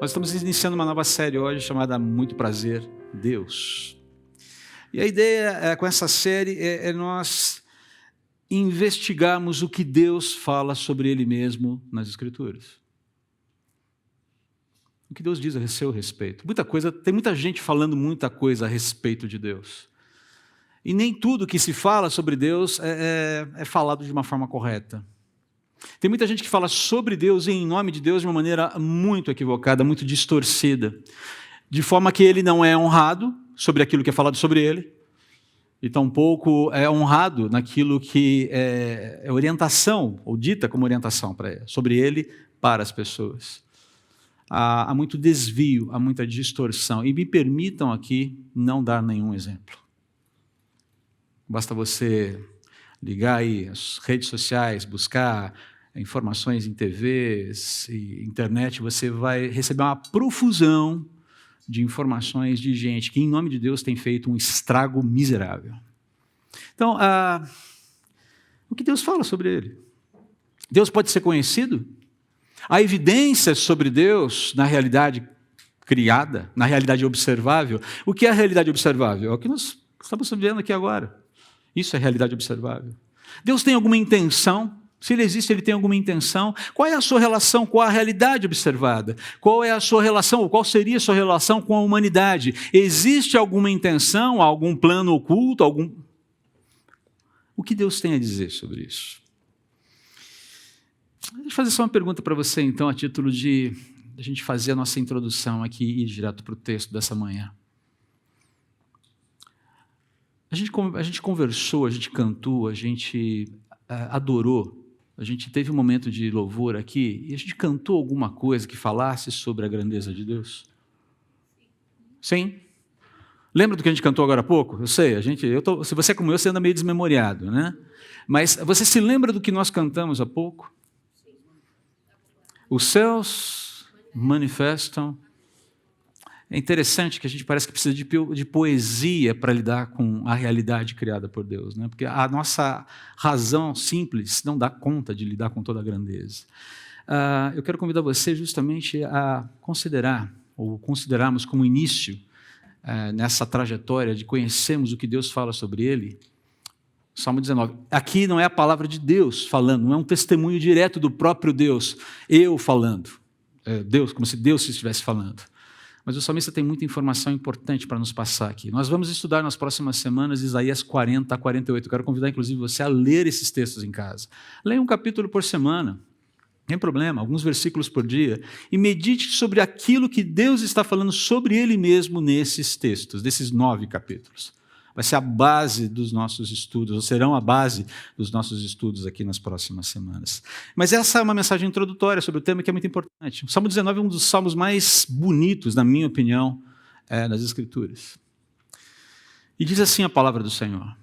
Nós estamos iniciando uma nova série hoje chamada Muito Prazer, Deus. E a ideia com essa série é nós investigarmos o que Deus fala sobre Ele mesmo nas Escrituras. O que Deus diz a seu respeito. Tem muita gente falando muita coisa a respeito de Deus. E nem tudo que se fala sobre Deus é falado de uma forma correta. Tem muita gente que fala sobre Deus e em nome de Deus de uma maneira muito equivocada, muito distorcida. De forma que ele não é honrado sobre aquilo que é falado sobre ele. E tampouco é honrado naquilo que é orientação, ou dita como orientação sobre ele para as pessoas. Há muito desvio, há muita distorção. E me permitam aqui não dar nenhum exemplo. Basta você ligar aí as redes sociais, buscar informações em TVs e internet, você vai receber uma profusão de informações de gente que, em nome de Deus, tem feito um estrago miserável. Então, o que Deus fala sobre ele? Deus pode ser conhecido? Há evidências sobre Deus na realidade criada, na realidade observável. O que é a realidade observável? É o que nós estamos vendo aqui agora. Isso é realidade observável. Deus tem alguma intenção? Se ele existe, ele tem alguma intenção? Qual é a sua relação com a realidade observada? Qual é a sua relação, ou qual seria a sua relação com a humanidade? Existe alguma intenção, algum plano oculto, O que Deus tem a dizer sobre isso? Deixa eu fazer só uma pergunta para você, então, a título de a gente fazer a nossa introdução aqui e ir direto para o texto dessa manhã. A gente conversou, a gente cantou, a gente adorou, a gente teve um momento de louvor aqui e a gente cantou alguma coisa que falasse sobre a grandeza de Deus? Sim? Lembra do que a gente cantou agora há pouco? Eu sei, se você é como eu, você anda meio desmemoriado, né? Mas você se lembra do que nós cantamos há pouco? Os céus manifestam. É interessante que a gente parece que precisa de poesia para lidar com a realidade criada por Deus, né? Porque a nossa razão simples não dá conta de lidar com toda a grandeza. Eu quero convidar você justamente a considerar, ou considerarmos como início nessa trajetória de conhecermos o que Deus fala sobre ele, Salmo 19. Aqui não é a palavra de Deus falando, não é um testemunho direto do próprio Deus, eu falando, Deus, como se Deus estivesse falando. Mas o salmista tem muita informação importante para nos passar aqui. Nós vamos estudar nas próximas semanas Isaías 40 a 48. Eu quero convidar, inclusive, você a ler esses textos em casa. Leia um capítulo por semana, não tem problema, alguns versículos por dia, e medite sobre aquilo que Deus está falando sobre Ele mesmo nesses textos, desses 9 capítulos. Vai ser a base dos nossos estudos, ou serão a base dos nossos estudos aqui nas próximas semanas. Mas essa é uma mensagem introdutória sobre o tema que é muito importante. O Salmo 19 é um dos salmos mais bonitos, na minha opinião, nas Escrituras. E diz assim a palavra do Senhor: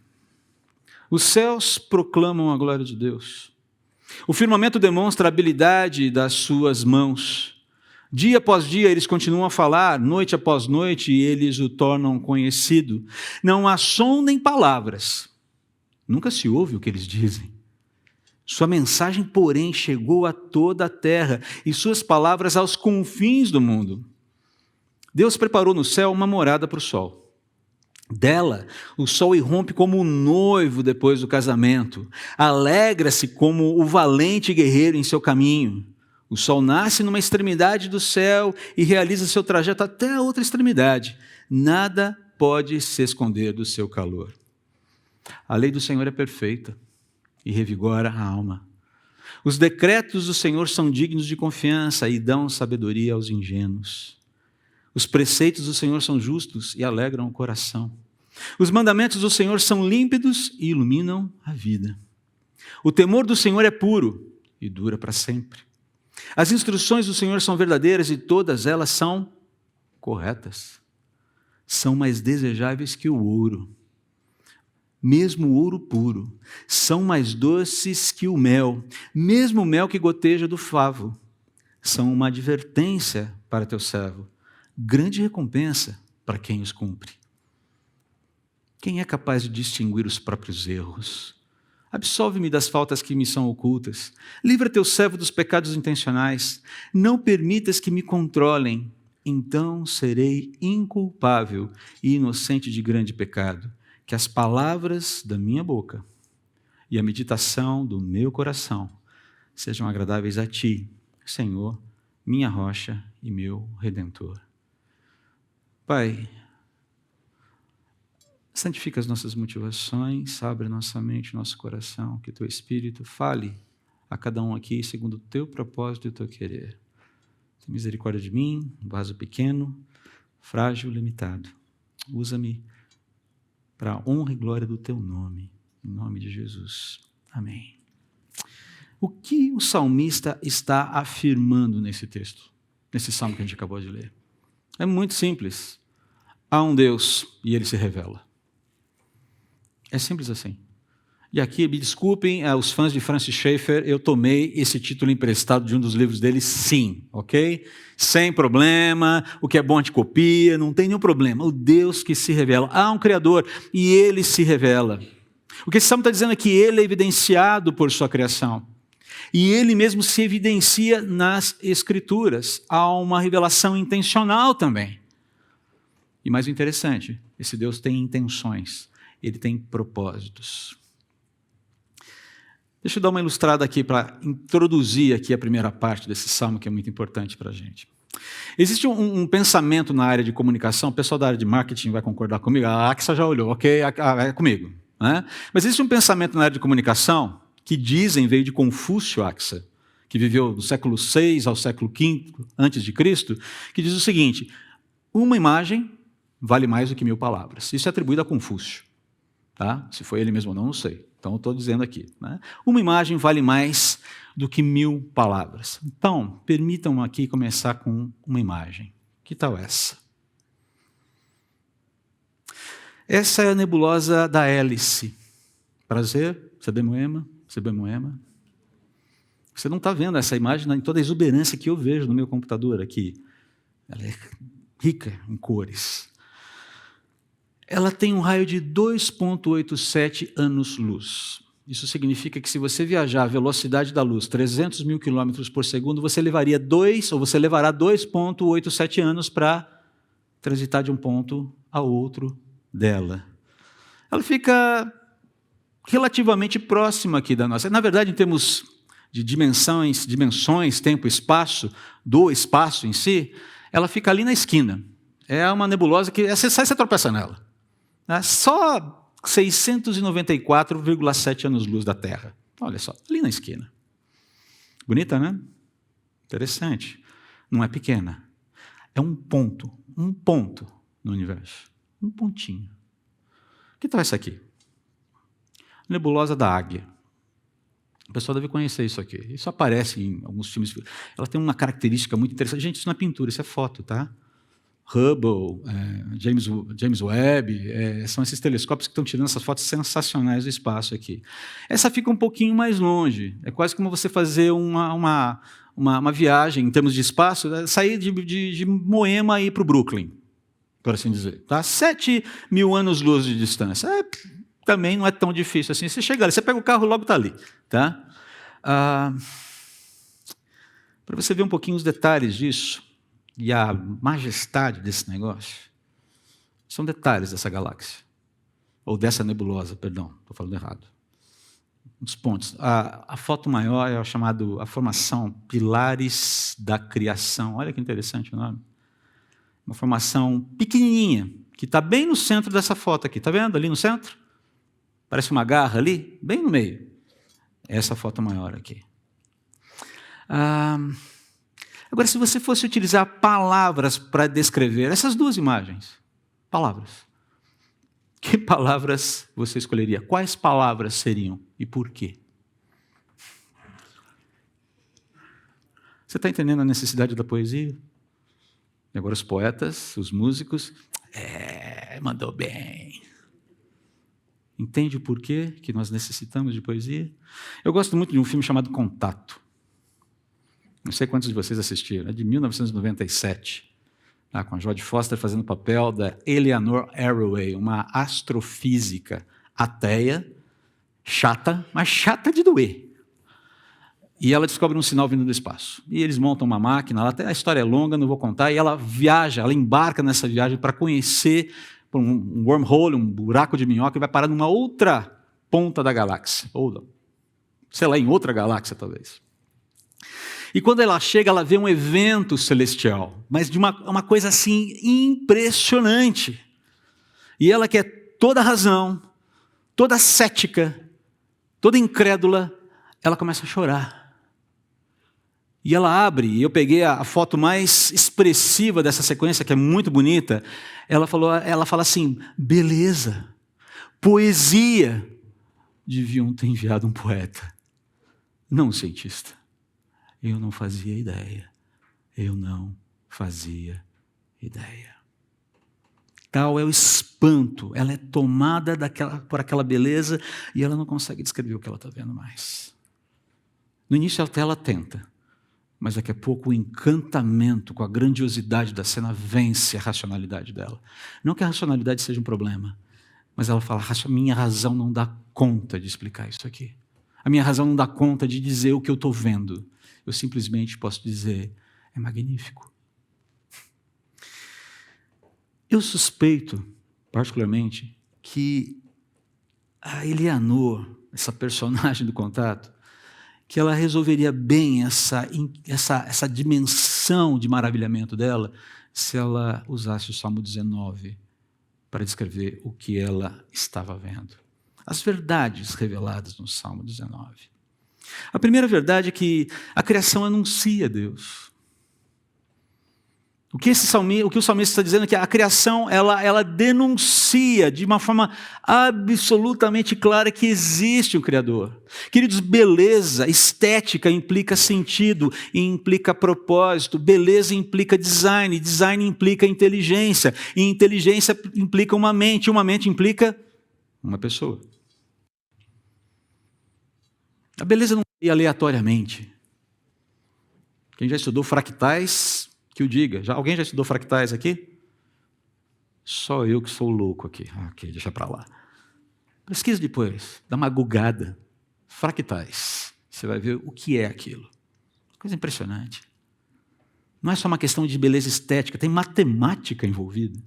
os céus proclamam a glória de Deus, o firmamento demonstra a habilidade das suas mãos. Dia após dia eles continuam a falar, noite após noite eles o tornam conhecido. Não há som nem palavras, nunca se ouve o que eles dizem. Sua mensagem, porém, chegou a toda a terra e suas palavras aos confins do mundo. Deus preparou no céu uma morada para o sol. Dela, o sol irrompe como o noivo depois do casamento. Alegra-se como o valente guerreiro em seu caminho. O sol nasce numa extremidade do céu e realiza seu trajeto até a outra extremidade. Nada pode se esconder do seu calor. A lei do Senhor é perfeita e revigora a alma. Os decretos do Senhor são dignos de confiança e dão sabedoria aos ingênuos. Os preceitos do Senhor são justos e alegram o coração. Os mandamentos do Senhor são límpidos e iluminam a vida. O temor do Senhor é puro e dura para sempre. As instruções do Senhor são verdadeiras e todas elas são corretas. São mais desejáveis que o ouro, mesmo o ouro puro. São mais doces que o mel, mesmo o mel que goteja do favo. São uma advertência para teu servo, grande recompensa para quem os cumpre. Quem é capaz de distinguir os próprios erros? Absolve-me das faltas que me são ocultas. Livra teu servo dos pecados intencionais. Não permitas que me controlem. Então serei inculpável e inocente de grande pecado. Que as palavras da minha boca e a meditação do meu coração sejam agradáveis a ti, Senhor, minha rocha e meu redentor. Pai, santifica as nossas motivações, abre nossa mente, nosso coração, que teu Espírito fale a cada um aqui segundo o teu propósito e o teu querer. Tem misericórdia de mim, um vaso pequeno, frágil, limitado. Usa-me para a honra e glória do teu nome, em nome de Jesus. Amém. O que o salmista está afirmando nesse texto, nesse salmo que a gente acabou de ler? É muito simples. Há um Deus e ele se revela. É simples assim. E aqui, me desculpem, os fãs de Francis Schaeffer, eu tomei esse título emprestado de um dos livros dele, sim, ok? Sem problema, o que é bom a gente copia, não tem nenhum problema. O Deus que se revela. Há um Criador e ele se revela. O que esse salmo está dizendo é que ele é evidenciado por sua criação. E ele mesmo se evidencia nas Escrituras. Há uma revelação intencional também. E mais interessante, esse Deus tem intenções. Ele tem propósitos. Deixa eu dar uma ilustrada aqui para introduzir aqui a primeira parte desse salmo, que é muito importante para a gente. Existe um pensamento na área de comunicação, o pessoal da área de marketing vai concordar comigo, a AXA já olhou, ok, é comigo. Né? Mas existe um pensamento na área de comunicação que dizem veio de Confúcio AXA, que viveu do século VI ao século V antes de Cristo, que diz o seguinte: uma imagem vale mais do que 1000 palavras. Isso é atribuído a Confúcio. Tá? Se foi ele mesmo ou não, não sei. Então, eu estou dizendo aqui. Né? Uma imagem vale mais do que 1000 palavras. Então, permitam-me aqui começar com uma imagem. Que tal essa? Essa é a nebulosa da Hélice. Prazer, você bem moema? Você bem moema? Você não está vendo essa imagem em toda a exuberância que eu vejo no meu computador aqui. Ela é rica em cores. Ela tem um raio de 2,87 anos-luz. Isso significa que se você viajar à velocidade da luz, 300 mil quilômetros por segundo, você levará 2,87 anos para transitar de um ponto a outro dela. Ela fica relativamente próxima aqui da nossa. Na verdade, em termos de dimensões, tempo e espaço, do espaço em si, ela fica ali na esquina. É uma nebulosa que você sai e você tropeça nela. Só 694,7 anos-luz da Terra. Olha só, ali na esquina. Bonita, né? Interessante. Não é pequena. É um ponto no universo. Um pontinho. Que tal essa aqui? Nebulosa da Águia. O pessoal deve conhecer isso aqui. Isso aparece em alguns filmes. Ela tem uma característica muito interessante. Gente, isso não é pintura, isso é foto, tá? Hubble, James Webb, são esses telescópios que estão tirando essas fotos sensacionais do espaço aqui. Essa fica um pouquinho mais longe, é quase como você fazer uma viagem em termos de espaço, sair de Moema e ir para o Brooklyn, por assim dizer. Tá? 7.000 anos-luz de distância. Também não é tão difícil assim. Você chega ali, você pega o carro, logo está ali. Tá? Para você ver um pouquinho os detalhes disso, e a majestade desse negócio, são detalhes dessa galáxia. Ou dessa nebulosa, perdão, estou falando errado. Um dos pontos. A foto maior é a formação Pilares da Criação. Olha que interessante o nome. Uma formação pequenininha, que está bem no centro dessa foto aqui. Está vendo ali no centro? Parece uma garra ali, bem no meio. Essa foto maior aqui. Agora, se você fosse utilizar palavras para descrever essas duas imagens, palavras, que palavras você escolheria? Quais palavras seriam e por quê? Você está entendendo a necessidade da poesia? E agora os poetas, os músicos, mandou bem. Entende o porquê que nós necessitamos de poesia? Eu gosto muito de um filme chamado Contato. Não sei quantos de vocês assistiram, é de 1997, com a Jodie Foster fazendo o papel da Eleanor Arroway, uma astrofísica ateia. chata, mas chata de doer. E ela descobre um sinal vindo do espaço. E eles montam uma máquina, até a história é longa, não vou contar, e ela viaja, ela embarca nessa viagem para conhecer um wormhole, um buraco de minhoca, e vai parar numa outra ponta da galáxia. Ou, sei lá, em outra galáxia, talvez. E quando ela chega, ela vê um evento celestial, mas de uma coisa assim impressionante. E ela, que é toda razão, toda cética, toda incrédula, ela começa a chorar. E ela abre, e eu peguei a foto mais expressiva dessa sequência, que é muito bonita. Ela fala assim: beleza, poesia. Deviam ter enviado um poeta, não um cientista. Eu não fazia ideia. Eu não fazia ideia. Tal é o espanto. Ela é tomada por aquela beleza e ela não consegue descrever o que ela está vendo mais. No início até ela tenta, mas daqui a pouco o encantamento com a grandiosidade da cena vence a racionalidade dela. Não que a racionalidade seja um problema, mas ela fala: minha razão não dá conta de explicar isso aqui. A minha razão não dá conta de dizer o que eu estou vendo. Eu simplesmente posso dizer: é magnífico. Eu suspeito, particularmente, que a Eleanor, essa personagem do Contato, que ela resolveria bem essa dimensão de maravilhamento dela se ela usasse o Salmo 19 para descrever o que ela estava vendo. As verdades reveladas no Salmo 19. A primeira verdade é que a criação anuncia Deus. O que o salmista está dizendo é que a criação ela denuncia de uma forma absolutamente clara que existe um Criador. Queridos, beleza, estética implica sentido, implica propósito, beleza implica design, design implica inteligência, e inteligência implica uma mente implica uma pessoa. A beleza não é aleatoriamente. Quem já estudou fractais, que o diga. Alguém já estudou fractais aqui? Só eu que sou louco aqui. Ok, deixa para lá. Pesquisa depois, dá uma googada. Fractais. Você vai ver o que é aquilo. Coisa impressionante. Não é só uma questão de beleza estética, tem matemática envolvida.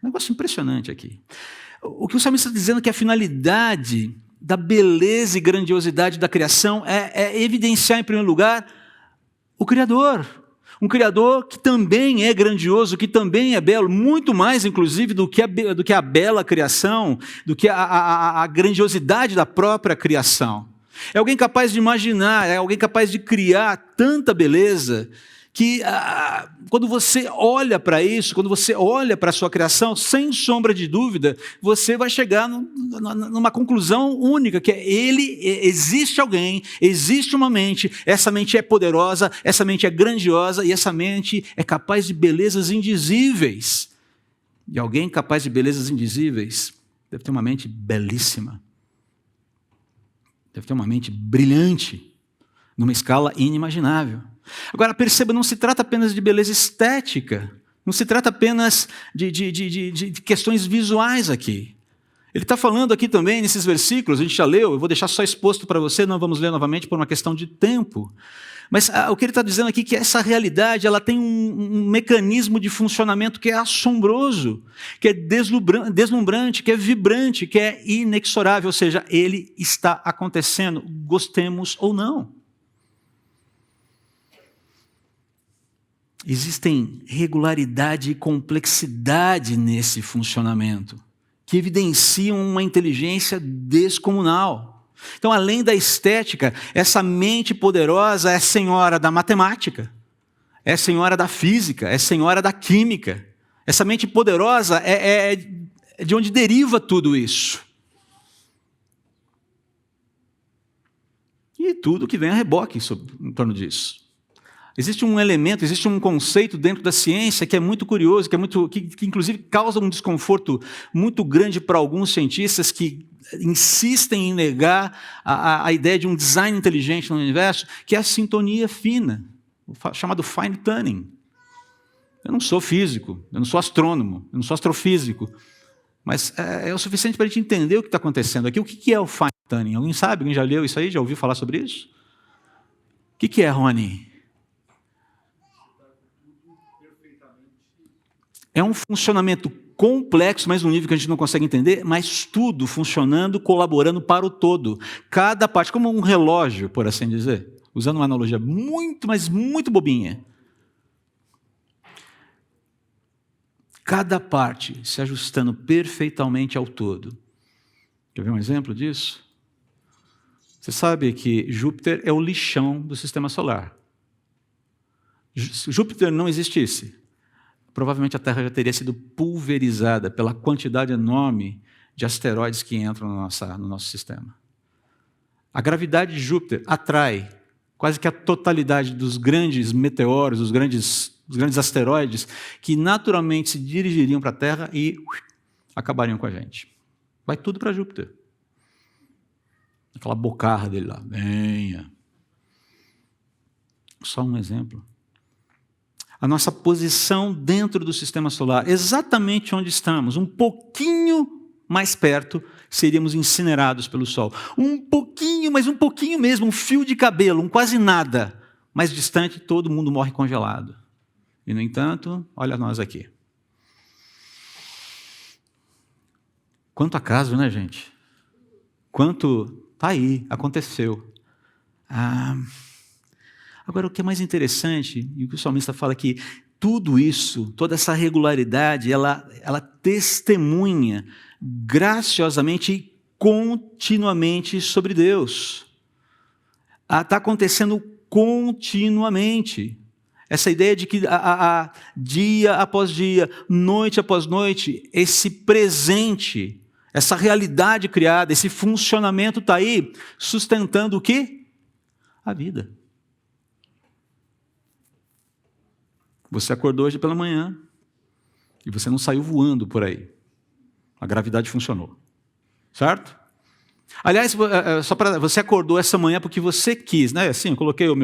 Um negócio impressionante aqui. O que o salmista está dizendo é que a finalidade da beleza e grandiosidade da criação é evidenciar, em primeiro lugar, o Criador. Um Criador que também é grandioso, que também é belo, muito mais, inclusive, do que a bela criação, do que a grandiosidade da própria criação. É alguém capaz de imaginar, é alguém capaz de criar tanta beleza que quando você olha para isso, quando você olha para a sua criação, sem sombra de dúvida, você vai chegar numa conclusão única, que é existe alguém, existe uma mente, essa mente é poderosa, essa mente é grandiosa e essa mente é capaz de belezas indizíveis. E alguém capaz de belezas indizíveis deve ter uma mente belíssima, deve ter uma mente brilhante, numa escala inimaginável. Agora, perceba, não se trata apenas de beleza estética, não se trata apenas de questões visuais aqui. Ele está falando aqui também, nesses versículos, a gente já leu, eu vou deixar só exposto para você, não vamos ler novamente por uma questão de tempo. Mas o que ele está dizendo aqui é que essa realidade ela tem um mecanismo de funcionamento que é assombroso, que é deslumbrante, que é vibrante, que é inexorável, ou seja, ele está acontecendo, gostemos ou não. Existem regularidade e complexidade nesse funcionamento, que evidenciam uma inteligência descomunal. Então, além da estética, essa mente poderosa é senhora da matemática, é senhora da física, é senhora da química. Essa mente poderosa é de onde deriva tudo isso. E tudo que vem a reboque em torno disso. Existe um elemento, existe um conceito dentro da ciência que é muito curioso, que inclusive causa um desconforto muito grande para alguns cientistas que insistem em negar a ideia de um design inteligente no universo, que é a sintonia fina, chamado fine tuning. Eu não sou físico, eu não sou astrônomo, eu não sou astrofísico, mas é o suficiente para a gente entender o que está acontecendo aqui. O que é o fine Tannen? Alguém sabe? Alguém já leu isso aí? Já ouviu falar sobre isso? O que é, Rony? É um funcionamento complexo, mas num nível que a gente não consegue entender, mas tudo funcionando, colaborando para o todo. Cada parte, como um relógio, por assim dizer, usando uma analogia muito, mas muito bobinha. Cada parte se ajustando perfeitamente ao todo. Quer ver um exemplo disso? Você sabe que Júpiter é o lixão do sistema solar. Se Júpiter não existisse, provavelmente a Terra já teria sido pulverizada pela quantidade enorme de asteroides que entram no nosso sistema. A gravidade de Júpiter atrai quase que a totalidade dos grandes meteoros, dos grandes asteroides, que naturalmente se dirigiriam para a Terra e acabariam com a gente. Vai tudo para Júpiter. Aquela bocarra dele lá. Venha. Só um exemplo. A nossa posição dentro do sistema solar, exatamente onde estamos, um pouquinho mais perto, seríamos incinerados pelo Sol. Um pouquinho, mas um pouquinho mesmo, um fio de cabelo, um quase nada. Mais distante, todo mundo morre congelado. E, no entanto, olha nós aqui. Quanto acaso, né, gente? Quanto... Está aí, aconteceu. Agora, o que é mais interessante, e o que o salmista fala aqui, tudo isso, toda essa regularidade, ela testemunha graciosamente e continuamente sobre Deus. Está acontecendo continuamente. Essa ideia de que dia após dia, noite após noite, esse presente, essa realidade criada, esse funcionamento está aí, sustentando o quê? A vida. Você acordou hoje pela manhã e você não saiu voando por aí. A gravidade funcionou. Certo? Aliás, só para você acordou essa manhã porque você quis, né? Assim, eu coloquei o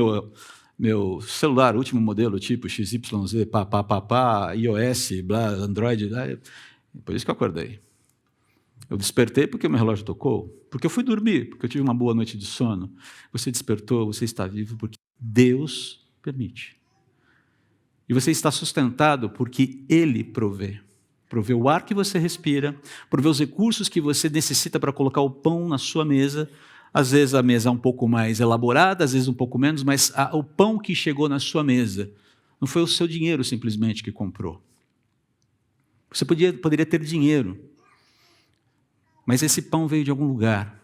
meu celular, último modelo, tipo XYZ, iOS, Android, por isso que eu acordei. Eu despertei porque o meu relógio tocou, porque eu fui dormir, porque eu tive uma boa noite de sono. Você despertou, você está vivo porque Deus permite. E você está sustentado porque Ele provê. Provê o ar que você respira, provê os recursos que você necessita para colocar o pão na sua mesa. Às vezes a mesa é um pouco mais elaborada, às vezes um pouco menos, mas o pão que chegou na sua mesa não foi o seu dinheiro simplesmente que comprou. Você poderia ter dinheiro, mas esse pão veio de algum lugar.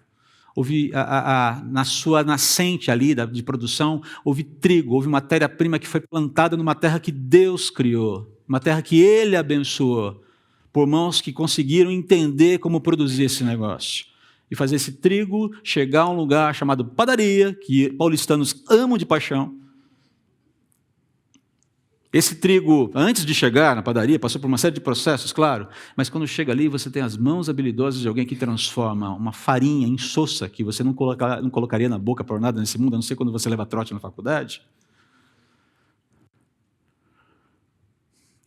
Houve na sua nascente ali de produção, houve trigo, houve matéria-prima que foi plantada numa terra que Deus criou, uma terra que Ele abençoou, por mãos que conseguiram entender como produzir esse negócio. E fazer esse trigo chegar a um lugar chamado padaria, que paulistanos amam de paixão. Esse trigo, antes de chegar na padaria, passou por uma série de processos, claro, mas quando chega ali, você tem as mãos habilidosas de alguém que transforma uma farinha insossa, que você não colocaria na boca por nada nesse mundo, a não ser quando você leva trote na faculdade,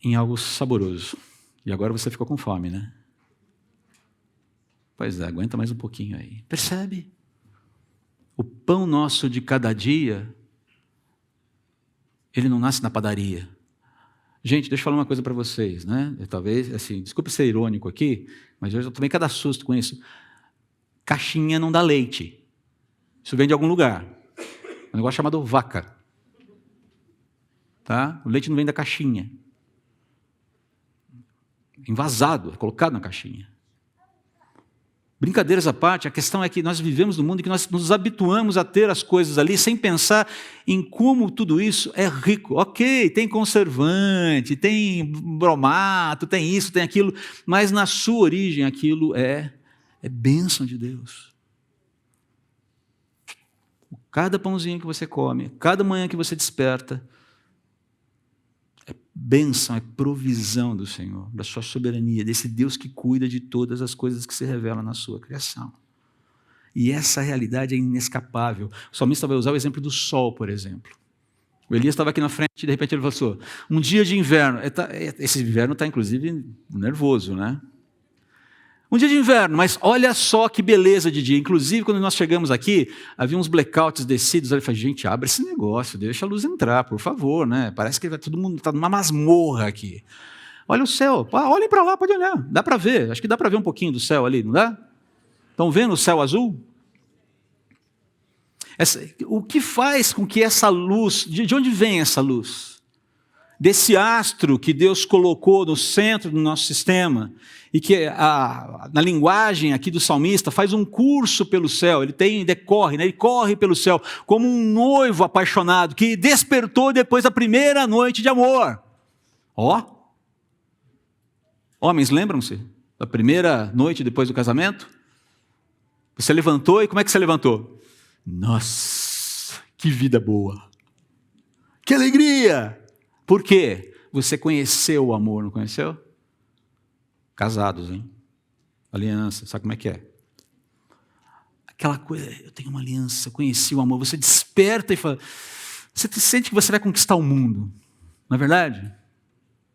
em algo saboroso. E agora você ficou com fome, né? Pois é, aguenta mais um pouquinho aí. Percebe? O pão nosso de cada dia, ele não nasce na padaria. Gente, deixa eu falar uma coisa para vocês, né? Talvez, assim, desculpe ser irônico aqui, mas eu já tomei cada susto com isso. Caixinha não dá leite. Isso vem de algum lugar. Um negócio chamado vaca. Tá? O leite não vem da caixinha. Envasado, é colocado na caixinha. Brincadeiras à parte, a questão é que nós vivemos num mundo em que nós nos habituamos a ter as coisas ali sem pensar em como tudo isso é rico. Ok, tem conservante, tem bromato, tem isso, tem aquilo, mas na sua origem aquilo é bênção de Deus. Cada pãozinho que você come, cada manhã que você desperta, é bênção, é provisão do Senhor, da sua soberania, desse Deus que cuida de todas as coisas que se revelam na sua criação. E essa realidade é inescapável. O salmista vai usar o exemplo do sol, por exemplo. O Elias estava aqui na frente e de repente ele falou, um dia de inverno, esse inverno está inclusive nervoso, né? Um dia de inverno, mas olha só que beleza de dia. Inclusive, quando nós chegamos aqui, havia uns blackouts descidos. Eu falei, gente, abre esse negócio, deixa a luz entrar, por favor, né? Parece que todo mundo está numa masmorra aqui. Olha o céu, olhem para lá, pode olhar. Dá para ver, acho que dá para ver um pouquinho do céu ali, não dá? Estão vendo o céu azul? O que faz com que essa luz, de onde vem essa luz? Desse astro que Deus colocou no centro do nosso sistema, e que na linguagem aqui do salmista faz um curso pelo céu, decorre, né? Ele corre pelo céu, como um noivo apaixonado, que despertou depois da primeira noite de amor. Homens, lembram-se da primeira noite depois do casamento? Você levantou e como é que você levantou? Nossa, que vida boa! Que alegria! Por quê? Você conheceu o amor, não conheceu? Casados, hein? Aliança, sabe como é que é? Aquela coisa, eu tenho uma aliança, eu conheci o amor. Você desperta e fala, você sente que você vai conquistar o mundo. Não é verdade?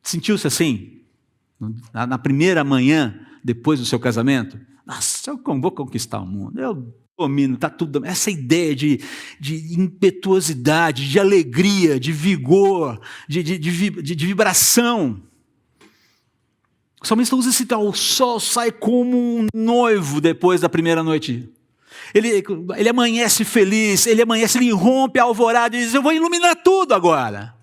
Sentiu-se assim? Na primeira manhã, depois do seu casamento? Nossa, eu vou conquistar o mundo. Eu domino, está tudo. Essa ideia de impetuosidade, de alegria, de vigor, de vibração. O salmista usa esse tal, o sol sai como um noivo depois da primeira noite. Ele amanhece feliz, ele irrompe a alvorada e diz, eu vou iluminar tudo agora.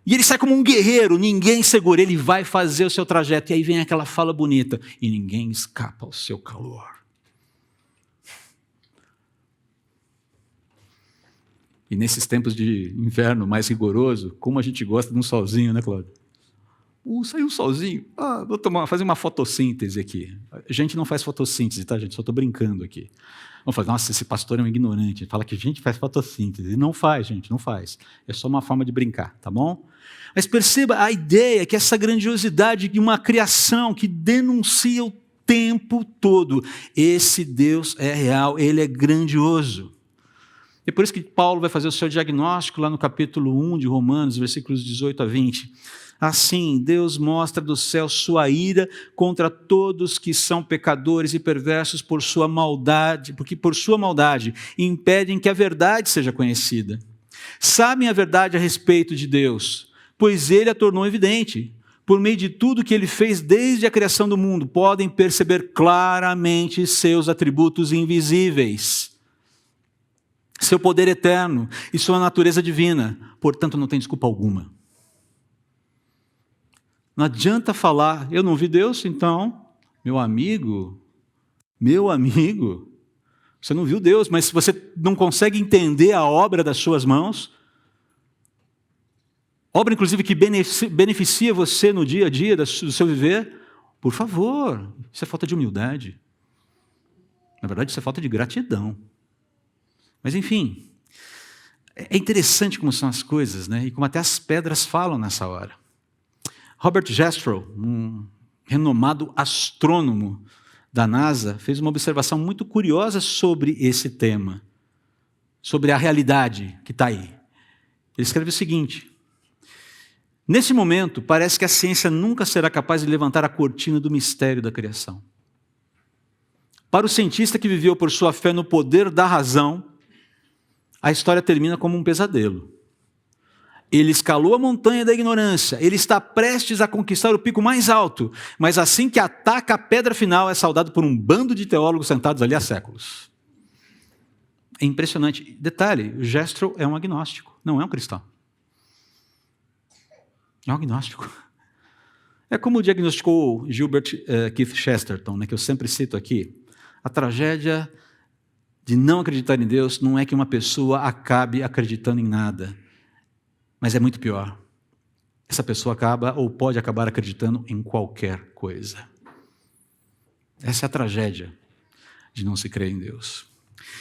E ele sai como um guerreiro, ninguém segura, ele vai fazer o seu trajeto. E aí vem aquela fala bonita, e ninguém escapa ao seu calor. E nesses tempos de inverno mais rigoroso, como a gente gosta de um solzinho, né, Cláudio? Saiu um solzinho. Vou fazer uma fotossíntese aqui. A gente não faz fotossíntese, tá, gente? Só estou brincando aqui. Vamos falar, nossa, esse pastor é um ignorante. Ele fala que a gente faz fotossíntese. Não faz, gente, não faz. É só uma forma de brincar, tá bom? Mas perceba a ideia que essa grandiosidade de uma criação que denuncia o tempo todo. Esse Deus é real, ele é grandioso. É por isso que Paulo vai fazer o seu diagnóstico lá no capítulo 1 de Romanos, versículos 18 a 20. Assim, Deus mostra do céu sua ira contra todos que são pecadores e perversos por sua maldade, porque por sua maldade impedem que a verdade seja conhecida. Sabem a verdade a respeito de Deus, pois ele a tornou evidente. Por meio de tudo que ele fez desde a criação do mundo, podem perceber claramente seus atributos invisíveis, seu poder eterno e sua natureza divina. Portanto, não tem desculpa alguma. Não adianta falar, eu não vi Deus, então, meu amigo, você não viu Deus, mas se você não consegue entender a obra das suas mãos, obra inclusive que beneficia você no dia a dia do seu viver, por favor, isso é falta de humildade. Na verdade, isso é falta de gratidão. Mas enfim, é interessante como são as coisas, né? E como até as pedras falam nessa hora. Robert Jastrow, um renomado astrônomo da NASA, fez uma observação muito curiosa sobre esse tema, sobre a realidade que está aí. Ele escreve o seguinte: nesse momento, parece que a ciência nunca será capaz de levantar a cortina do mistério da criação. Para o cientista que viveu por sua fé no poder da razão, a história termina como um pesadelo. Ele escalou a montanha da ignorância, ele está prestes a conquistar o pico mais alto, mas assim que ataca a pedra final, é saudado por um bando de teólogos sentados ali há séculos. É impressionante. Detalhe, o Jastrow é um agnóstico, não é um cristão. É um agnóstico. É como diagnosticou Gilbert Keith Chesterton, né, que eu sempre cito aqui. A tragédia de não acreditar em Deus não é que uma pessoa acabe acreditando em nada, mas é muito pior. Essa pessoa acaba ou pode acabar acreditando em qualquer coisa. Essa é a tragédia de não se crer em Deus.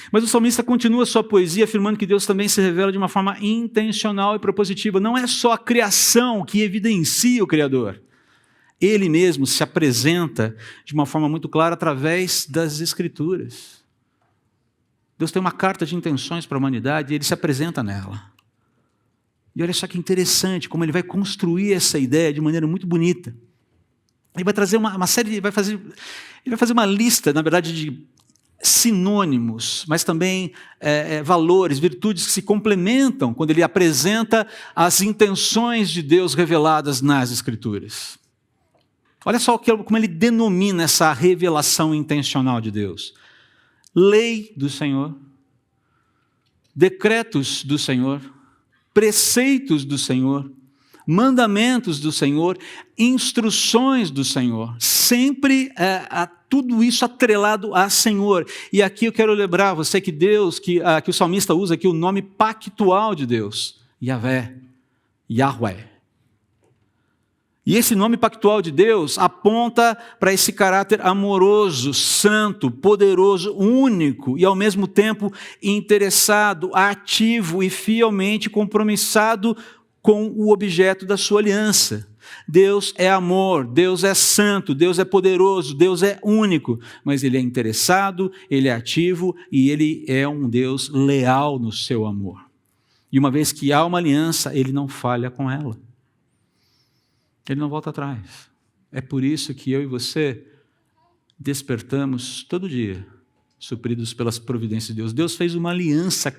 Mas o salmista continua sua poesia afirmando que Deus também se revela de uma forma intencional e propositiva. Não é só a criação que evidencia o Criador. Ele mesmo se apresenta de uma forma muito clara através das Escrituras. Deus tem uma carta de intenções para a humanidade e ele se apresenta nela. E olha só que interessante como ele vai construir essa ideia de maneira muito bonita. Ele vai trazer uma série, ele vai fazer uma lista, na verdade, de sinônimos, mas também valores, virtudes que se complementam quando ele apresenta as intenções de Deus reveladas nas Escrituras. Olha só como ele denomina essa revelação intencional de Deus. Lei do Senhor, decretos do Senhor, preceitos do Senhor, mandamentos do Senhor, instruções do Senhor, sempre tudo isso atrelado a Senhor. E aqui eu quero lembrar você que Deus, que o salmista usa aqui o nome pactual de Deus, Yahvé, Yahweh. E esse nome pactual de Deus aponta para esse caráter amoroso, santo, poderoso, único e ao mesmo tempo interessado, ativo e fielmente compromissado com o objeto da sua aliança. Deus é amor, Deus é santo, Deus é poderoso, Deus é único, mas Ele é interessado, Ele é ativo e Ele é um Deus leal no seu amor. E uma vez que há uma aliança, Ele não falha com ela. Ele não volta atrás. É por isso que eu e você despertamos todo dia, supridos pelas providências de Deus. Deus fez uma aliança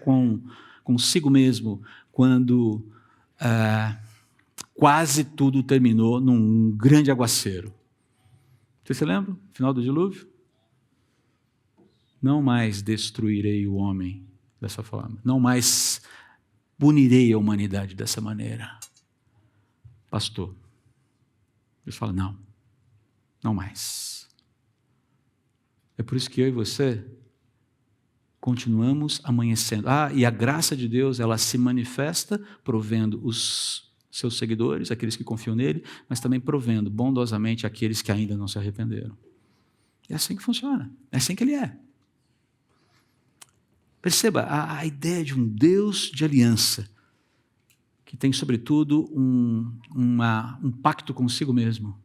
consigo mesmo quando quase tudo terminou num grande aguaceiro. Você se lembra? Final do dilúvio? Não mais destruirei o homem dessa forma. Não mais punirei a humanidade dessa maneira. Pastor, Deus fala, não mais. É por isso que eu e você continuamos amanhecendo. E a graça de Deus, ela se manifesta provendo os seus seguidores, aqueles que confiam nele, mas também provendo bondosamente aqueles que ainda não se arrependeram. É assim que funciona, é assim que ele é. Perceba, a ideia de um Deus de aliança, que tem, sobretudo, um pacto consigo mesmo,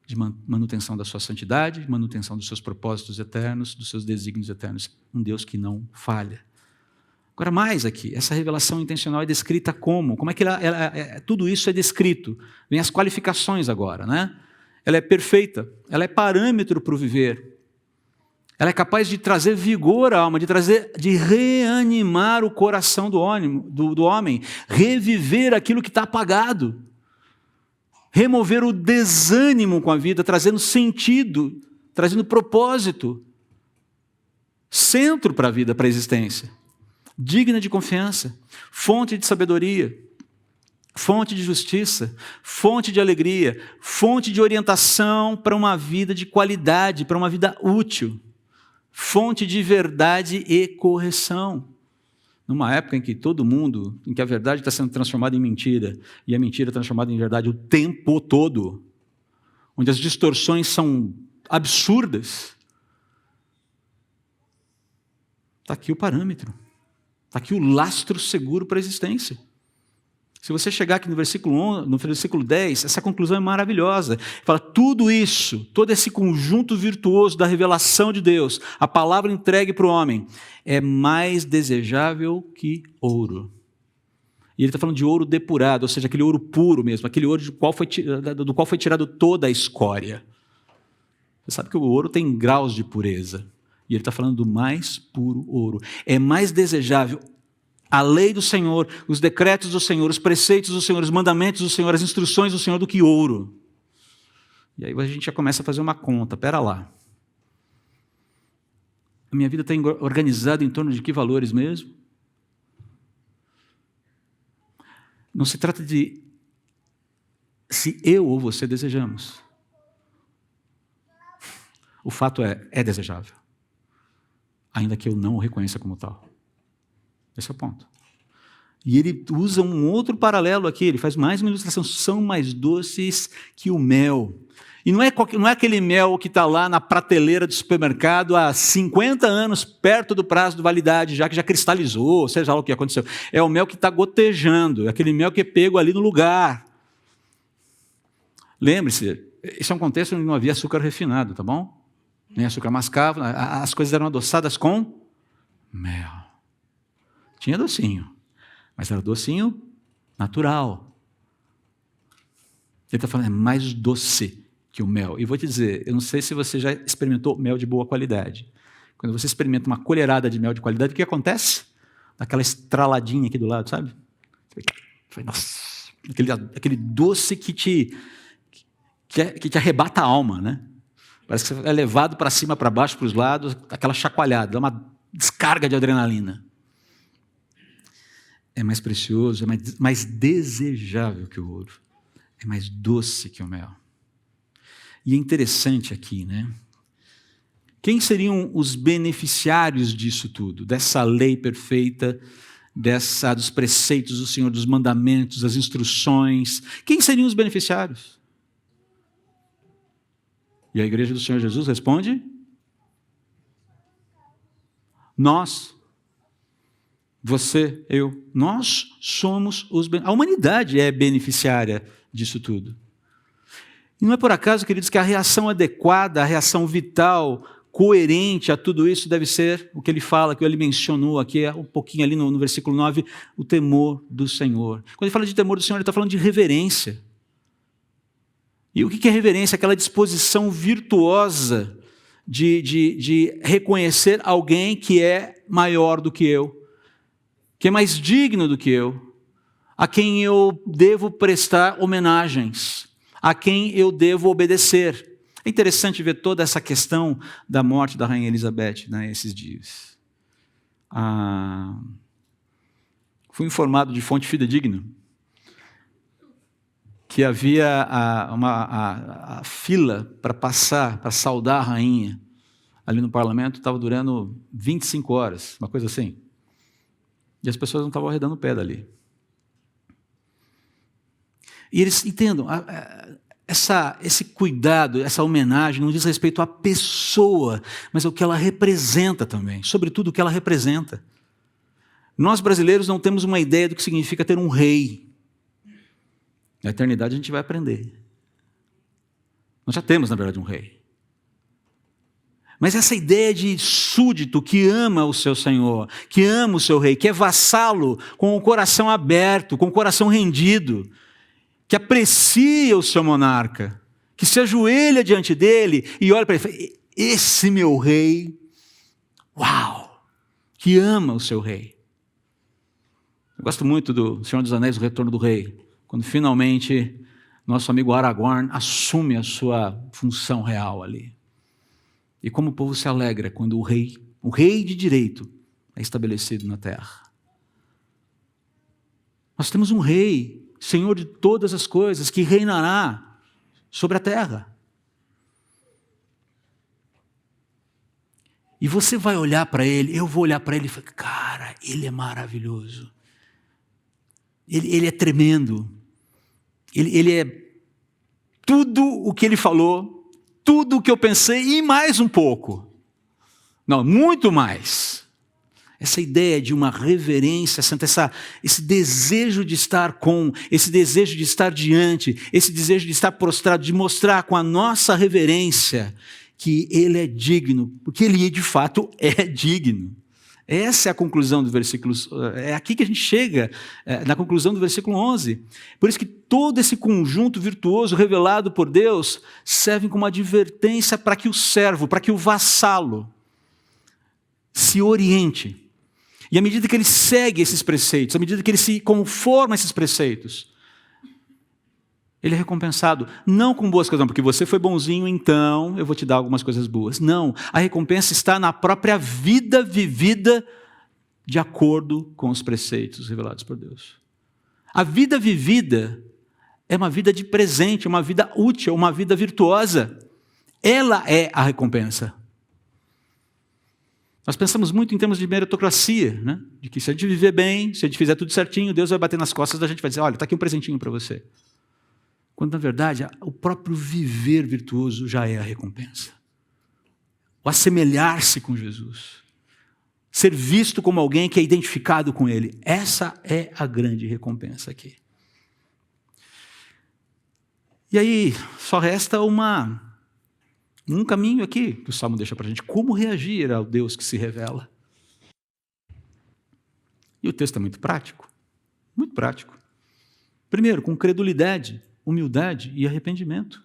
de manutenção da sua santidade, manutenção dos seus propósitos eternos, dos seus desígnios eternos. Um Deus que não falha. Agora, mais aqui, essa revelação intencional é descrita como? Como é que tudo isso é descrito? Vem as qualificações agora, né? Ela é perfeita, ela é parâmetro para o viver. Ela é capaz de trazer vigor à alma, de reanimar o coração do homem, reviver aquilo que está apagado, remover o desânimo com a vida, trazendo sentido, trazendo propósito, centro para a vida, para a existência, digna de confiança, fonte de sabedoria, fonte de justiça, fonte de alegria, fonte de orientação para uma vida de qualidade, para uma vida útil. Fonte de verdade e correção. Numa época em que a verdade está sendo transformada em mentira, e a mentira é transformada em verdade o tempo todo, onde as distorções são absurdas, está aqui o parâmetro, está aqui o lastro seguro para a existência. Se você chegar aqui no versículo 10, essa conclusão é maravilhosa. Fala, tudo isso, todo esse conjunto virtuoso da revelação de Deus, a palavra entregue para o homem, é mais desejável que ouro. E ele está falando de ouro depurado, ou seja, aquele ouro puro mesmo, aquele ouro do qual foi tirado toda a escória. Você sabe que o ouro tem graus de pureza. E ele está falando do mais puro ouro. É mais desejável a lei do Senhor, os decretos do Senhor, os preceitos do Senhor, os mandamentos do Senhor, as instruções do Senhor do que ouro. E aí a gente já começa a fazer uma conta. Pera lá. A minha vida está organizada em torno de que valores mesmo? Não se trata de se eu ou você desejamos. O fato é desejável. Ainda que eu não o reconheça como tal. Esse é o ponto. E ele usa um outro paralelo aqui, ele faz mais uma ilustração. São mais doces que o mel. E não é aquele mel que está lá na prateleira do supermercado há 50 anos, perto do prazo de validade, já que já cristalizou, seja lá o que aconteceu. É o mel que está gotejando, é aquele mel que é pego ali no lugar. Lembre-se, esse é um contexto onde não havia açúcar refinado, tá bom? Nem açúcar mascavo, as coisas eram adoçadas com mel. Tinha docinho, mas era docinho natural. Ele está falando, é mais doce que o mel. E vou te dizer, eu não sei se você já experimentou mel de boa qualidade. Quando você experimenta uma colherada de mel de qualidade, o que acontece? Aquela estraladinha aqui do lado, sabe? Nossa, aquele doce que te arrebata a alma, né? Parece que você é levado para cima, para baixo, para os lados, aquela chacoalhada, dá uma descarga de adrenalina. É mais precioso, é mais desejável que o ouro. É mais doce que o mel. E é interessante aqui, né? Quem seriam os beneficiários disso tudo? Dessa lei perfeita, dos preceitos do Senhor, dos mandamentos, das instruções. Quem seriam os beneficiários? E a igreja do Senhor Jesus responde: nós. Você, eu, nós somos a humanidade é beneficiária disso tudo. E não é por acaso, queridos, que a reação adequada, a reação vital, coerente a tudo isso deve ser o que ele fala, que ele mencionou aqui, um pouquinho ali no versículo 9, o temor do Senhor. Quando ele fala de temor do Senhor, ele está falando de reverência. E o que é reverência? Aquela disposição virtuosa de reconhecer alguém que é maior do que eu, que é mais digno do que eu, a quem eu devo prestar homenagens, a quem eu devo obedecer. É interessante ver toda essa questão da morte da Rainha Elizabeth, né, esses dias. Fui informado de fonte fidedigna que havia a fila para passar, para saudar a rainha, ali no parlamento, estava durando 25 horas, uma coisa assim. E as pessoas não estavam arredando o pé dali. E eles entendam, esse cuidado, essa homenagem não diz respeito à pessoa, mas ao que ela representa também, sobretudo o que ela representa. Nós brasileiros não temos uma ideia do que significa ter um rei. Na eternidade a gente vai aprender. Nós já temos, na verdade, um rei. Mas essa ideia de súdito que ama o seu Senhor, que ama o seu rei, que é vassalo com o coração aberto, com o coração rendido, que aprecia o seu monarca, que se ajoelha diante dele e olha para ele e fala: esse meu rei, uau, que ama o seu rei. Eu gosto muito do Senhor dos Anéis, o Retorno do Rei, quando finalmente nosso amigo Aragorn assume a sua função real ali. E como o povo se alegra quando o rei de direito é estabelecido na terra. Nós temos um rei, Senhor de todas as coisas, que reinará sobre a terra. E você vai olhar para ele, eu vou olhar para ele e falar: cara, ele é maravilhoso. Ele é tremendo. Ele é tudo o que ele falou, tudo o que eu pensei e mais um pouco. Não, muito mais. Essa ideia de uma reverência santa, esse desejo de estar com, esse desejo de estar diante, esse desejo de estar prostrado, de mostrar com a nossa reverência que ele é digno, porque ele de fato é digno. Essa é a conclusão do versículo, é aqui que a gente chega, na conclusão do versículo 11. Por isso que todo esse conjunto virtuoso revelado por Deus serve como advertência para que o servo, para que o vassalo se oriente. E à medida que ele segue esses preceitos, à medida que ele se conforma a esses preceitos, ele é recompensado, não com boas coisas, não, porque você foi bonzinho, então eu vou te dar algumas coisas boas. Não, a recompensa está na própria vida vivida de acordo com os preceitos revelados por Deus. A vida vivida é uma vida de presente, uma vida útil, uma vida virtuosa. Ela é a recompensa. Nós pensamos muito em termos de meritocracia, né? De que se a gente viver bem, se a gente fizer tudo certinho, Deus vai bater nas costas da gente e vai dizer: olha, está aqui um presentinho para você. Quando, na verdade, o próprio viver virtuoso já é a recompensa. O assemelhar-se com Jesus. Ser visto como alguém que é identificado com Ele. Essa é a grande recompensa aqui. E aí, só resta um caminho aqui que o Salmo deixa para a gente. Como reagir ao Deus que se revela? E o texto é muito prático. Muito prático. Primeiro, com credulidade, humildade e arrependimento.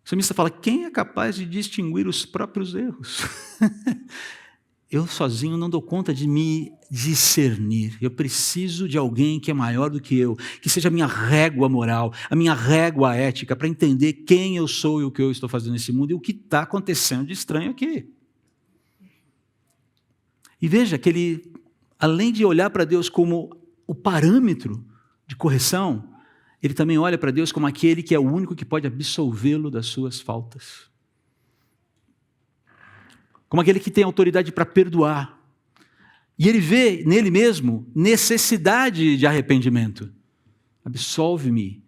O salmista fala, quem é capaz de distinguir os próprios erros? Eu sozinho não dou conta de me discernir. Eu preciso de alguém que é maior do que eu, que seja a minha régua moral, a minha régua ética, para entender quem eu sou e o que eu estou fazendo nesse mundo e o que está acontecendo de estranho aqui. E veja que ele, além de olhar para Deus como o parâmetro de correção, ele também olha para Deus como aquele que é o único que pode absolvê-lo das suas faltas. Como aquele que tem autoridade para perdoar. E ele vê nele mesmo necessidade de arrependimento. Absolve-me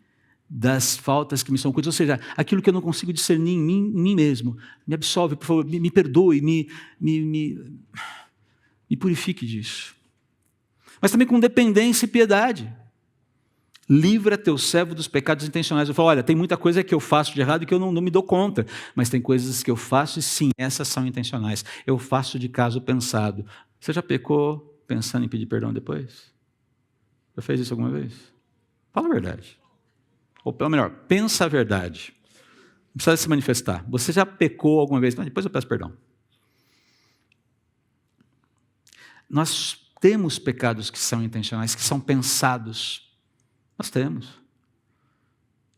das faltas que me são ocultas, ou seja, aquilo que eu não consigo discernir em mim mesmo. Me absolve, por favor, me perdoe, me purifique disso. Mas também com dependência e piedade. Livra teu servo dos pecados intencionais. Eu falo, olha, tem muita coisa que eu faço de errado e que eu não me dou conta, mas tem coisas que eu faço e sim, essas são intencionais. Eu faço de caso pensado. Você já pecou pensando em pedir perdão depois? Já fez isso alguma vez? Fala a verdade. Ou pelo melhor, pensa a verdade. Não precisa se manifestar. Você já pecou alguma vez? Mas depois eu peço perdão. Nós temos pecados que são intencionais, que são pensados. Nós temos.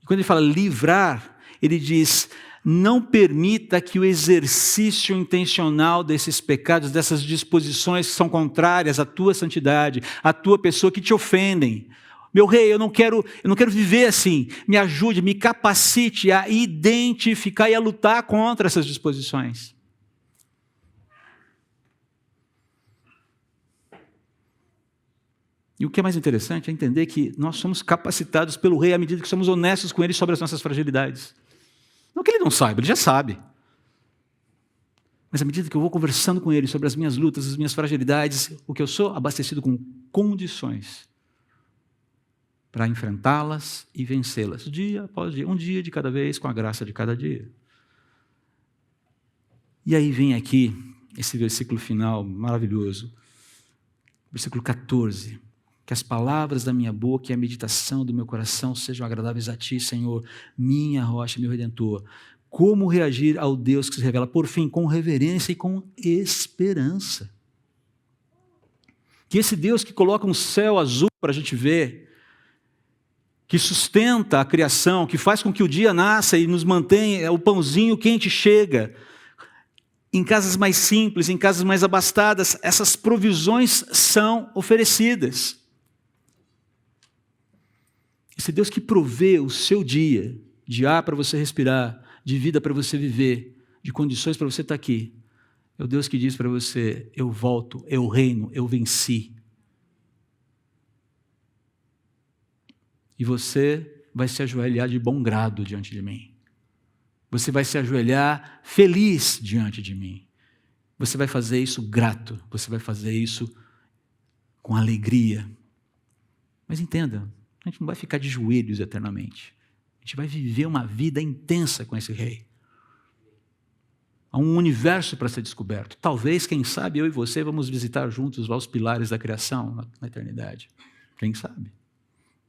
E quando ele fala livrar, ele diz, não permita que o exercício intencional desses pecados, dessas disposições que são contrárias à tua santidade, à tua pessoa, que te ofendem. Meu rei, eu não quero viver assim. Me ajude, me capacite a identificar e a lutar contra essas disposições. E o que é mais interessante é entender que nós somos capacitados pelo rei à medida que somos honestos com ele sobre as nossas fragilidades. Não que ele não saiba, ele já sabe. Mas à medida que eu vou conversando com ele sobre as minhas lutas, as minhas fragilidades, o que eu sou abastecido com condições para enfrentá-las e vencê-las, dia após dia, um dia de cada vez, com a graça de cada dia. E aí vem aqui esse versículo final maravilhoso, versículo 14. Que as palavras da minha boca e a meditação do meu coração sejam agradáveis a Ti, Senhor, minha rocha, meu Redentor. Como reagir ao Deus que se revela, por fim, com reverência e com esperança. Que esse Deus que coloca um céu azul para a gente ver, que sustenta a criação, que faz com que o dia nasça e nos mantém, o pãozinho quente chega, em casas mais simples, em casas mais abastadas, essas provisões são oferecidas. Esse Deus que provê o seu dia, de ar para você respirar, de vida para você viver, de condições para você estar aqui, é o Deus que diz para você, eu volto, eu reino, eu venci. E você vai se ajoelhar de bom grado diante de mim. Você vai se ajoelhar feliz diante de mim. Você vai fazer isso grato, você vai fazer isso com alegria. Mas entenda, a gente não vai ficar de joelhos eternamente. A gente vai viver uma vida intensa com esse rei. Há um universo para ser descoberto. Talvez, quem sabe, eu e você vamos visitar juntos lá os pilares da criação na eternidade. Quem sabe?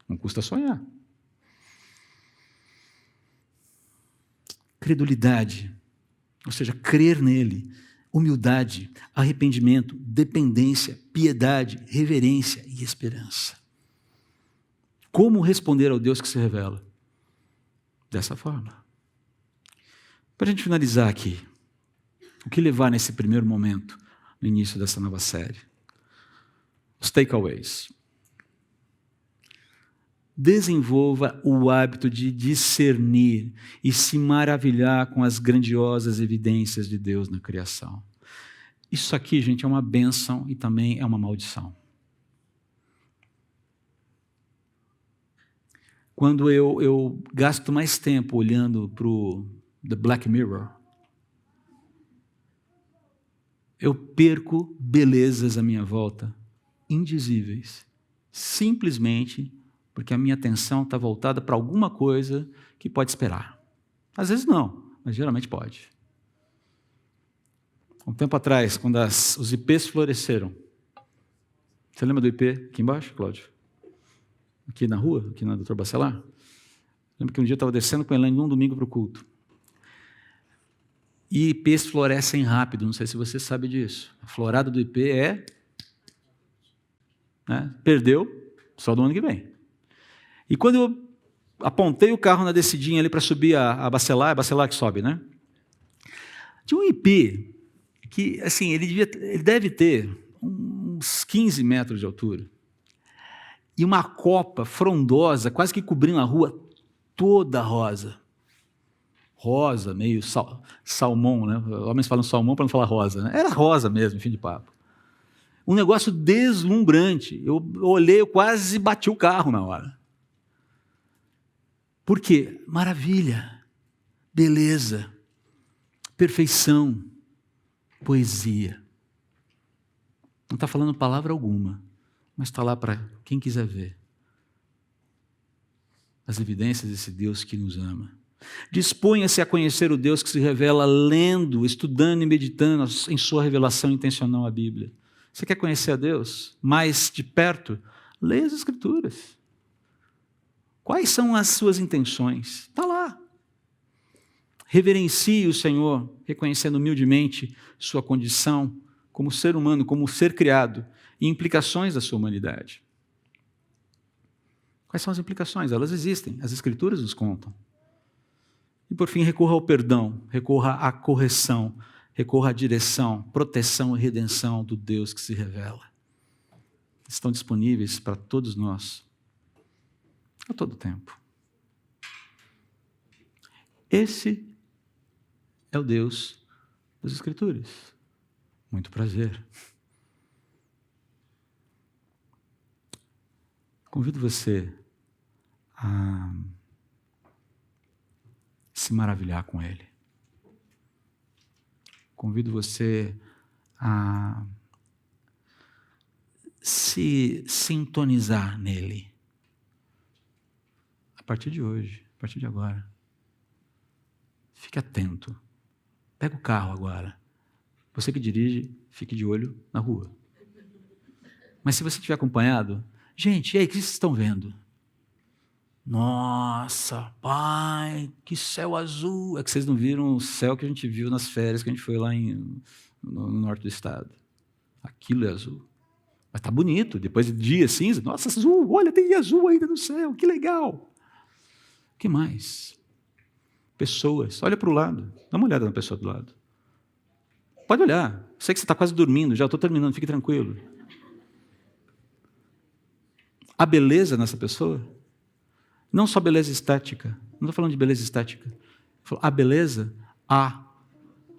Não custa sonhar. Credulidade, ou seja, crer nele. Humildade, arrependimento, dependência, piedade, reverência e esperança. Como responder ao Deus que se revela? Dessa forma. Para a gente finalizar aqui, o que levar nesse primeiro momento, no início dessa nova série? Os takeaways. Desenvolva o hábito de discernir e se maravilhar com as grandiosas evidências de Deus na criação. Isso aqui, gente, é uma bênção e também é uma maldição. Quando eu gasto mais tempo olhando para o The Black Mirror, eu perco belezas à minha volta, indizíveis, simplesmente porque a minha atenção está voltada para alguma coisa que pode esperar. Às vezes não, mas geralmente pode. Um tempo atrás, quando os IPs floresceram, você lembra do IP aqui embaixo, Cláudio? Aqui na rua, aqui na Dr. Bacelar? Lembro que um dia eu estava descendo com a Elaine num domingo para o culto. E IPs florescem rápido, não sei se você sabe disso. A florada do IP é... né, perdeu, só do ano que vem. E quando eu apontei o carro na descidinha ali para subir a Bacelar, é Bacelar que sobe, né? Tinha um IP que, assim, ele deve ter uns 15 metros de altura. E uma copa frondosa, quase que cobrindo a rua toda rosa. Rosa, meio salmão, né? Homens falam salmão para não falar rosa, né? Era rosa mesmo, fim de papo. Um negócio deslumbrante. Eu olhei, eu quase bati o carro na hora. Por quê? Maravilha, beleza, perfeição, poesia. Não está falando palavra alguma, mas está lá para quem quiser ver. As evidências desse Deus que nos ama. Disponha-se a conhecer o Deus que se revela lendo, estudando e meditando em sua revelação intencional à Bíblia. Você quer conhecer a Deus mais de perto? Leia as Escrituras. Quais são as suas intenções? Está lá. Reverencie o Senhor, reconhecendo humildemente sua condição como ser humano, como ser criado, e implicações da sua humanidade. Quais são as implicações? Elas existem, as Escrituras nos contam. E por fim, recorra ao perdão, recorra à correção, recorra à direção, proteção e redenção do Deus que se revela. Estão disponíveis para todos nós, a todo tempo. Esse é o Deus das Escrituras. Muito prazer. Convido você a se maravilhar com Ele. Convido você a se sintonizar nele. A partir de hoje, a partir de agora. Fique atento. Pega o carro agora. Você que dirige, fique de olho na rua. Mas se você estiver acompanhado, gente, e aí, o que vocês estão vendo? Nossa, pai, que céu azul. É que vocês não viram o céu que a gente viu nas férias que a gente foi lá no norte do estado. Aquilo é azul. Mas tá bonito, depois de dia cinza. Nossa, azul, olha, tem azul ainda no céu, que legal. O que mais? Pessoas, olha para o lado, dá uma olhada na pessoa do lado. Pode olhar, sei que você está quase dormindo, já estou terminando, fique tranquilo. A beleza nessa pessoa, não só beleza estética, não estou falando de beleza estética, a beleza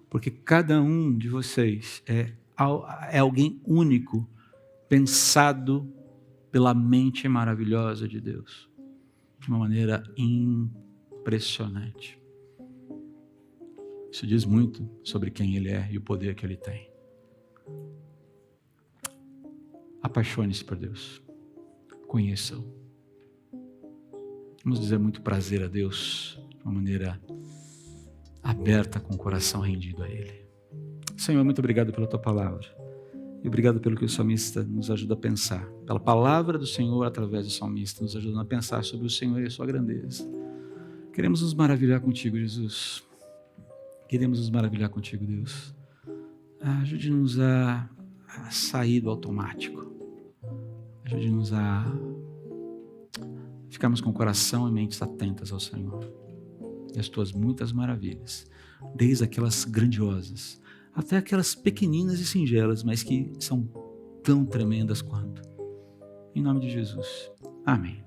porque cada um de vocês é alguém único, pensado pela mente maravilhosa de Deus, de uma maneira impressionante. Isso diz muito sobre quem Ele é e o poder que Ele tem. Apaixone-se por Deus. Conheça-o. Vamos dizer muito prazer a Deus de uma maneira aberta, com o coração rendido a Ele. Senhor, muito obrigado pela Tua palavra. E obrigado pelo que o salmista nos ajuda a pensar. Pela palavra do Senhor, através do salmista, nos ajudando a pensar sobre o Senhor e a sua grandeza. Queremos nos maravilhar contigo, Jesus. Queremos nos maravilhar contigo, Deus. Ajude-nos a sair do automático. Ajude-nos a ficarmos com o coração e mentes atentas ao Senhor. E às tuas muitas maravilhas. Desde aquelas grandiosas, até aquelas pequeninas e singelas, mas que são tão tremendas quanto. Em nome de Jesus. Amém.